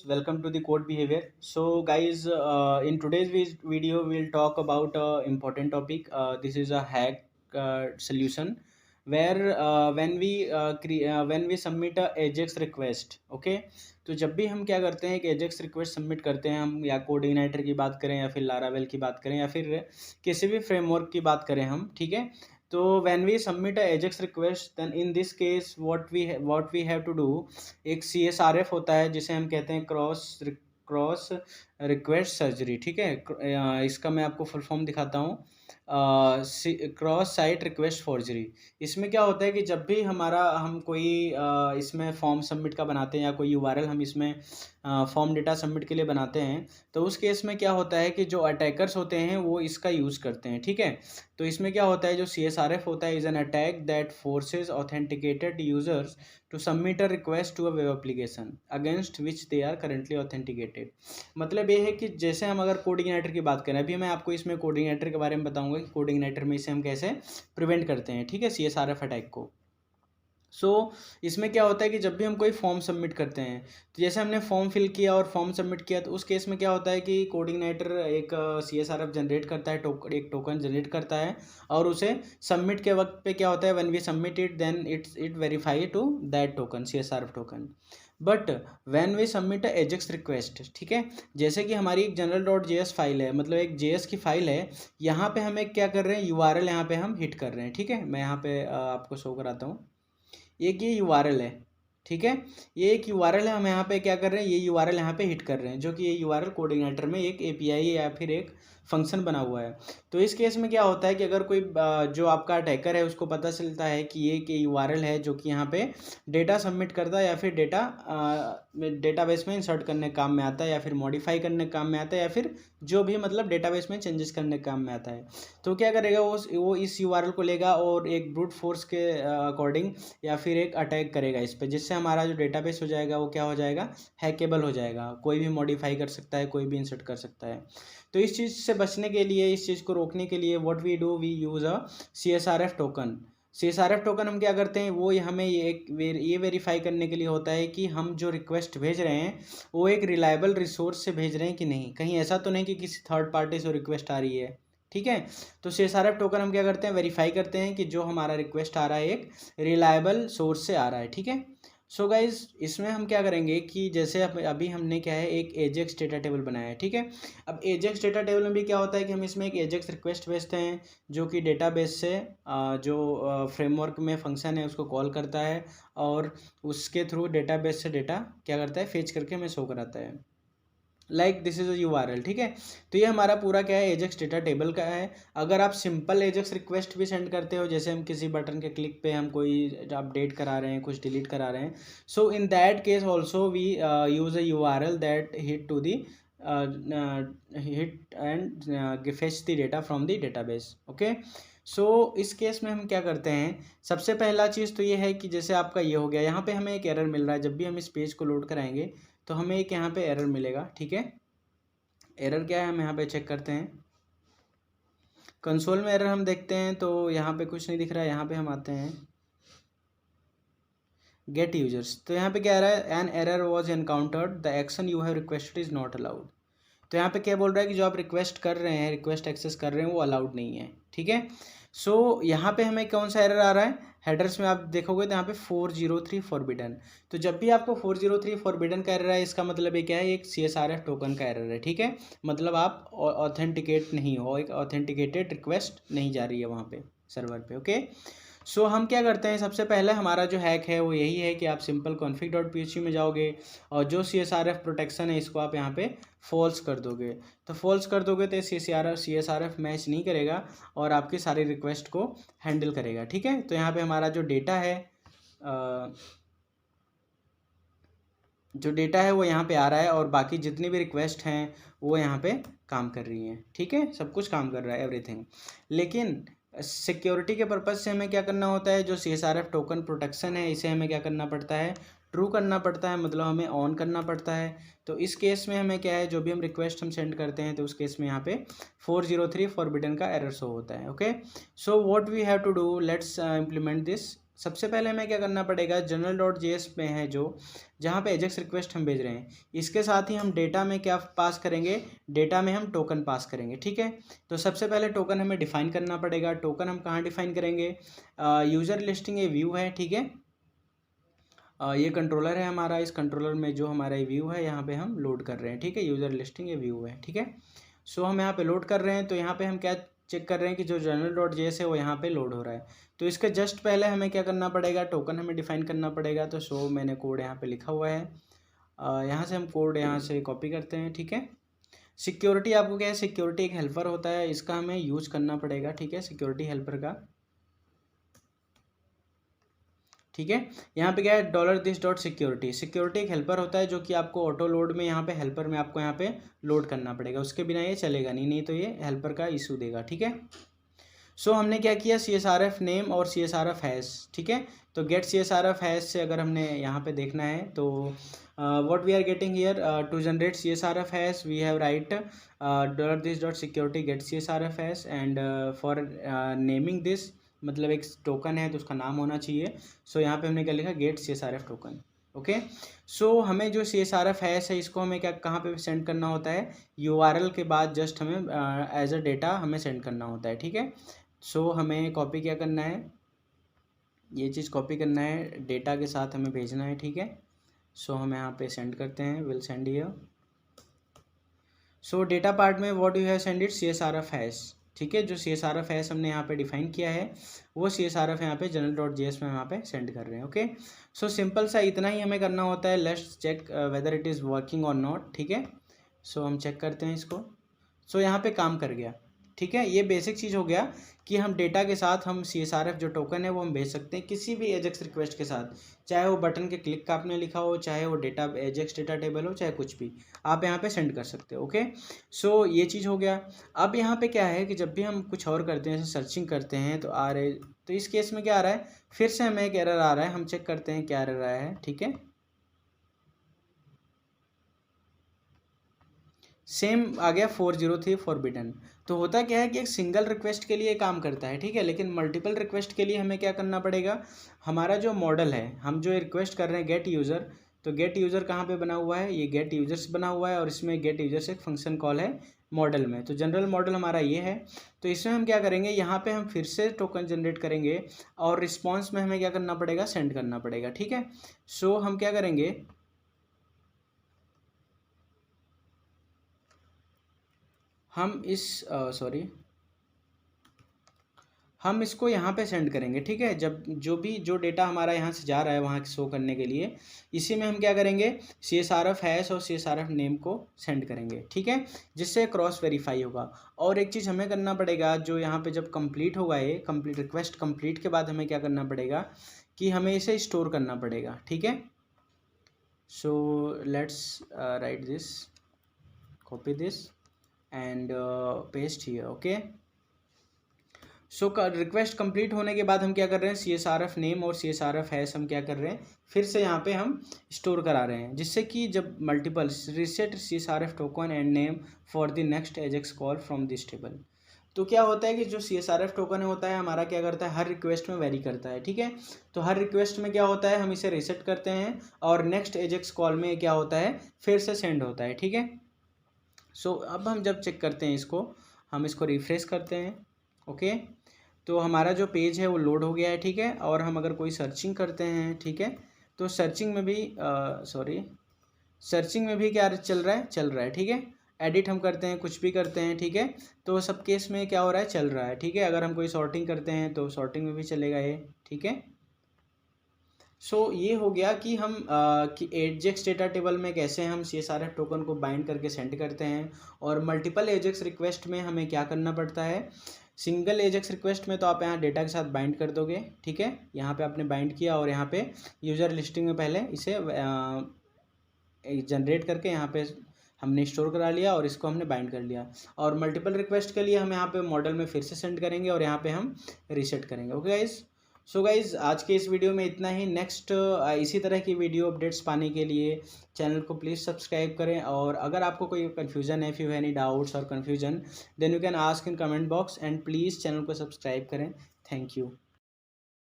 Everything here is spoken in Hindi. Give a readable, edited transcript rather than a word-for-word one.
Welcome to the code behavior. So, guys, in today's video, we'll talk about important topic. This is a hack solution where when we submit a AJAX request, okay. तो जब भी हम क्या करते हैं कि AJAX request सबमिट करते हैं, हम या कोऑर्डिनेटर की बात करें या फिर लारावेल की बात करें या फिर किसी भी फ्रेमवर्क की बात करें हम, ठीक है। तो when we submit a AJAX request, then in this case what we have to do, एक CSRF होता है जिसे हम कहते हैं क्रॉस रिक्वेस्ट सर्जरी, ठीक है। इसका मैं आपको फुल फॉर्म दिखाता हूँ, क्रॉस साइट रिक्वेस्ट फॉर्जरी। इसमें क्या होता है कि जब भी हम कोई इसमें फॉर्म सबमिट का बनाते हैं या कोई यूआरएल हम इसमें फॉर्म डेटा सबमिट के लिए बनाते हैं, तो उस केस में क्या होता है कि जो अटैकर्स होते हैं वो इसका यूज़ करते हैं, ठीक है। तो इसमें क्या होता है, जो CSRF होता है is an attack that forces authenticated users to submit a request to a web application against which they are currently authenticated. मतलब ये है कि जैसे हम अगर कोडिंगनेटर की बात करें, अभी मैं आपको इसमें कोडिंगनेटर के बारे में बताऊंगा कि कोडिंगनेटर में इसे हम कैसे प्रिवेंट करते हैं, ठीक है, CSRF अटैक को। इसमें क्या होता है कि जब भी हम कोई फॉर्म सबमिट करते हैं, तो जैसे हमने फॉर्म फिल किया और फॉर्म सबमिट किया, तो उस केस में क्या होता है कि कोऑर्डिनेटर एक CSRF जनरेट करता है, एक टोकन जनरेट करता है, और उसे सबमिट के वक्त पे क्या होता है, when we submit it then it verify to that token, CSRF token. But when we submit a ajax request, ठीक है, जैसे कि हमारी एक general.js फाइल है, मतलब एक JS की फाइल है, यहाँ पे हम एक क्या कर रहे हैं, URL यहाँ पे हम हिट कर रहे हैं, ठीक है। मैं यहाँ पे आपको शो कराता हूँ। एक ये URL है, ठीक है, ये एक URL है, हम यहाँ पे क्या कर रहे हैं, ये URL यहाँ पे हिट कर रहे हैं, जो कि ये URL कोऑर्डिनेटर में एक API या फिर एक फंक्शन बना हुआ है। तो इस केस में क्या होता है कि अगर कोई जो आपका अटैकर है उसको पता चलता है कि ये कि URL है जो कि यहाँ पे डेटा सबमिट करता है या फिर डेटाबेस में इंसर्ट करने काम में आता है या फिर मॉडिफाई करने काम में आता है या फिर जो भी मतलब डेटाबेस में चेंजेस करने काम में आता है, तो क्या करेगा, वो इस URL को लेगा और एक ब्रूट फोर्स के अकॉर्डिंग या फिर एक अटैक करेगा इस पे, जिससे हमारा जो डेटाबेस हो जाएगा वो क्या हो जाएगा, हैकेबल हो जाएगा। कोई भी मॉडिफाई कर सकता है, कोई भी इंसर्ट कर सकता है। तो इस चीज़ से बचने के लिए, इस चीज़ को रोकने के लिए what we do, we use a CSRF token. CSRF token हम क्या करते हैं, वो हमें ये वेरीफाई करने के लिए होता है कि हम जो रिक्वेस्ट भेज रहे हैं वो एक रिलायबल रिसोर्स से भेज रहे हैं कि नहीं, कहीं ऐसा तो नहीं कि किसी थर्ड पार्टी से रिक्वेस्ट आ रही है, ठीक है। तो CSRF टोकन हम क्या करते हैं, वेरीफाई करते हैं कि जो हमारा रिक्वेस्ट आ रहा है एक रिलायबल सोर्स से आ रहा है, ठीक है। सो गाइज, इसमें हम क्या करेंगे कि जैसे अभी हमने क्या है, एक एजेक्स डेटा टेबल बनाया है, ठीक है। अब एजेक्स डेटा टेबल में भी क्या होता है कि हम इसमें एक एजेक्स रिक्वेस्ट भेजते हैं जो कि डेटाबेस से जो फ्रेमवर्क में फंक्शन है उसको कॉल करता है, और उसके थ्रू डेटाबेस से डेटा क्या करता है, फेच करके हमें शो कराता है, like this is a URL, ठीक है। तो ये हमारा पूरा क्या है, एजेक्स डेटा टेबल का है। अगर आप सिंपल एजेक्स रिक्वेस्ट भी सेंड करते हो, जैसे हम किसी बटन के क्लिक पे हम कोई अपडेट करा रहे हैं, कुछ डिलीट करा रहे हैं, so in that case also we use a URL that hit to the hit and fetch the data from the database, okay. So इस केस में हम क्या करते हैं, सबसे पहला चीज़ तो ये है कि जैसे आपका ये हो गया, यहाँ पे हमें एक एरर मिल रहा है, जब भी हम इस पेज को लोड कराएंगे तो हमें एक यहाँ पे एरर मिलेगा, ठीक है। एरर क्या है, हम यहाँ पे चेक करते हैं, कंसोल में एरर हम देखते हैं, तो यहाँ पे कुछ नहीं दिख रहा है। यहाँ पे हम आते हैं गेट यूजर्स, तो यहाँ पे क्या आ रहा है, an error was encountered, the action you have requested is not allowed. तो यहाँ पे क्या बोल रहा है कि जो आप रिक्वेस्ट कर रहे हैं, रिक्वेस्ट एक्सेस कर रहे हैं, वो अलाउड नहीं है, ठीक है। यहाँ पे हमें कौन सा एरर आ रहा है, हेडर्स में आप देखोगे तो यहाँ पे 403 फॉरबिडन। तो जब भी आपको 403 फॉरबिडन का एरर है, इसका मतलब ये क्या है, एक CSRF टोकन का एरर है, ठीक है। मतलब आप ऑथेंटिकेट नहीं हो, एक ऑथेंटिकेटेड रिक्वेस्ट नहीं जा रही है वहाँ पे सर्वर पे, ओके। हम क्या करते हैं, सबसे पहले हमारा जो हैक है वो यही है कि आप सिंपल config.php में जाओगे और जो CSRF प्रोटेक्शन है इसको आप यहाँ पे फॉल्स कर दोगे। तो फॉल्स कर दोगे तो CSRF मैच नहीं करेगा और आपकी सारी रिक्वेस्ट को हैंडल करेगा, ठीक है। तो यहाँ पे हमारा जो डेटा है वो यहाँ पे आ रहा है और बाकी जितनी भी रिक्वेस्ट हैं वो यहाँ पे काम कर रही हैं, ठीक है, सब कुछ काम कर रहा है, एवरीथिंग। लेकिन सिक्योरिटी के पर्पज़ से हमें क्या करना होता है, जो CSRF टोकन प्रोटेक्शन है इसे हमें क्या करना पड़ता है, ट्रू करना पड़ता है, मतलब हमें ऑन करना पड़ता है। तो इस केस में हमें क्या है, जो भी हम रिक्वेस्ट हम सेंड करते हैं तो उस केस में यहाँ पे 403 फॉरबिडन का एरर शो होता है, okay. So what we have to do, let's implement this सबसे पहले हमें क्या करना पड़ेगा, जनरल डॉट जेएस में है जो, जहाँ पे एजेक्स रिक्वेस्ट हम भेज रहे हैं, इसके साथ ही हम डेटा में क्या पास करेंगे, डेटा में हम टोकन पास करेंगे, ठीक है। तो सबसे पहले टोकन हमें डिफाइन करना पड़ेगा। टोकन हम कहाँ डिफाइन करेंगे, यूज़र लिस्टिंग ए व्यू है, ठीक है। ये कंट्रोलर है हमारा, इस कंट्रोलर में जो हमारा व्यू है यहाँ पे हम लोड कर रहे हैं, ठीक है। यूज़र लिस्टिंग ये व्यू है, ठीक है। सो हम यहाँ पे लोड कर रहे हैं, तो यहाँ पे हम क्या चेक कर रहे हैं कि जो जनरल डॉट जेएस है वो यहाँ पे लोड हो रहा है। तो इसके जस्ट पहले हमें क्या करना पड़ेगा, टोकन हमें डिफाइन करना पड़ेगा। तो सो मैंने कोड यहाँ पे लिखा हुआ है, यहाँ से हम कोड यहाँ से कॉपी करते हैं, ठीक है। सिक्योरिटी आपको क्या है, सिक्योरिटी एक हेल्पर होता है, इसका हमें यूज़ करना पड़ेगा, ठीक है, सिक्योरिटी हेल्पर का, ठीक है। यहाँ पे क्या है, $this.security, सिक्योरिटी एक हेल्पर होता है जो कि आपको ऑटो लोड में यहाँ पे हेल्पर में आपको यहाँ पे लोड करना पड़ेगा, उसके बिना ये चलेगा नहीं तो ये हेल्पर का इशू देगा, ठीक है। सो हमने क्या किया, CSRF नेम और CSRF हैश, ठीक है। तो गेट CSRF हैश से अगर हमने यहाँ पे देखना है तो what we are getting here, to generate CSRF hash we have write $this.security get CSRF hash and for naming this, मतलब एक टोकन है तो उसका नाम होना चाहिए। सो यहाँ पे हमने क्या लिखा, गेट CSRF टोकन, ओके। सो हमें जो CSRF हैश है इसको हमें क्या कहाँ पे सेंड करना होता है, URL के बाद जस्ट हमें एज अ डेटा हमें सेंड करना होता है, ठीक है। सो हमें कॉपी क्या करना है, ये चीज़ कॉपी करना है, डेटा के साथ हमें भेजना है, ठीक है। सो हम यहाँ पे सेंड करते हैं, will send here. So data part में what you have send it, CSRF hash, ठीक है। जो CSRF हैश हमने यहाँ पे डिफाइन किया है वो CSRF यहाँ पे जनरल डॉट जेएस में यहाँ पे सेंड कर रहे हैं, ओके। सो सिंपल सा इतना ही हमें करना होता है। Let's check whether it is working और नॉट, ठीक है। सो हम चेक करते हैं इसको। सो यहाँ पे काम कर गया, ठीक है। ये बेसिक चीज़ हो गया कि हम डेटा के साथ हम CSRF जो टोकन है वो हम भेज सकते हैं किसी भी एजेक्स रिक्वेस्ट के साथ, चाहे वो बटन के क्लिक का आपने लिखा हो, चाहे वो डेटा एजेक्स डेटा टेबल हो, चाहे कुछ भी आप यहाँ पे सेंड कर सकते हो, ओके। सो ये चीज़ हो गया। अब यहाँ पे क्या है कि जब भी हम कुछ और करते हैं, जैसे सर्चिंग करते हैं तो आ रहे, तो इस केस में क्या आ रहा है, फिर से हमें एक एरर आ रहा है, हम चेक करते हैं क्या एरर आया है, ठीक है। सेम आ गया 403 फॉरबिडन। तो होता क्या है कि एक सिंगल रिक्वेस्ट के लिए काम करता है, ठीक है, लेकिन मल्टीपल रिक्वेस्ट के लिए हमें क्या करना पड़ेगा, हमारा जो मॉडल है, हम जो रिक्वेस्ट कर रहे हैं गेट यूज़र, तो गेट यूज़र कहाँ पे बना हुआ है, ये गेट यूज़र्स बना हुआ है और इसमें गेट यूज़र्स एक फंक्शन कॉल है मॉडल में। तो जनरल मॉडल हमारा ये है। तो इसमें हम क्या करेंगे, यहाँ पे हम फिर से टोकन जनरेट करेंगे और रिस्पॉन्स में हमें क्या करना पड़ेगा, सेंड करना पड़ेगा, ठीक है। सो हम क्या करेंगे, हम इस सॉरी हम इसको यहाँ पे सेंड करेंगे, ठीक है। जब जो डेटा हमारा यहाँ से जा रहा है वहाँ शो करने के लिए, इसी में हम क्या करेंगे, CSRF हैश और CSRF नेम को सेंड करेंगे, ठीक है, जिससे क्रॉस वेरीफाई होगा। और एक चीज़ हमें करना पड़ेगा, जो यहाँ पे जब कंप्लीट होगा, ये कंप्लीट रिक्वेस्ट कंप्लीट के बाद हमें क्या करना पड़ेगा कि हमें इसे स्टोर करना पड़ेगा, ठीक है। So let's write this, copy this and paste here, okay. So request complete होने के बाद हम क्या कर रहे हैं, CSRF नेम और CSRF हैश हम क्या कर रहे हैं, फिर से यहाँ पे हम स्टोर करा रहे हैं, जिससे कि जब multiple reset CSRF token and name for the next Ajax call from this table. तो क्या होता है कि जो CSRF टोकन होता है हमारा क्या करता है, हर रिक्वेस्ट में वेरी करता है, ठीक है। तो हर रिक्वेस्ट में क्या होता है, हम इसे रीसेट करते हैं और नेक्स्ट एजेक्स कॉल में क्या होता है, फिर से सेंड होता है, ठीक है। सो अब हम जब चेक करते हैं इसको, हम इसको रिफ्रेश करते हैं, ओके। तो हमारा जो पेज है वो लोड हो गया है, ठीक है। और हम अगर कोई सर्चिंग करते हैं, ठीक है, तो सर्चिंग में भी सर्चिंग में भी क्या चल रहा है, ठीक है। एडिट हम करते हैं, कुछ भी करते हैं, ठीक है, तो सब केस में क्या हो रहा है, चल रहा है, ठीक है। अगर हम कोई सॉर्टिंग करते हैं तो सॉर्टिंग में भी चलेगा ये, ठीक है। सो ये हो गया कि हम कि एजेक्स डेटा टेबल में कैसे हम CSRF टोकन को बाइंड करके सेंड करते हैं, और मल्टीपल एजेक्स रिक्वेस्ट में हमें क्या करना पड़ता है। सिंगल एजेक्स रिक्वेस्ट में तो आप यहाँ डेटा के साथ बाइंड कर दोगे, ठीक है, यहाँ पे आपने बाइंड किया और यहाँ पे यूज़र लिस्टिंग में पहले इसे जनरेट करके यहाँ पे हमने स्टोर करा लिया और इसको हमने बाइंड कर लिया। और मल्टीपल रिक्वेस्ट के लिए हम यहाँ पे मॉडल में फिर से सेंड करेंगे और यहाँ पे हम रीसेट करेंगे, ओके गाइज। सो गाइज़ आज के इस वीडियो में इतना ही। नेक्स्ट इसी तरह की वीडियो अपडेट्स पाने के लिए चैनल को प्लीज़ सब्सक्राइब करें, और अगर आपको कोई कन्फ्यूज़न है, if you have any doubts or confusion, then you can ask in comment box, and please channel को सब्सक्राइब करें। Thank you.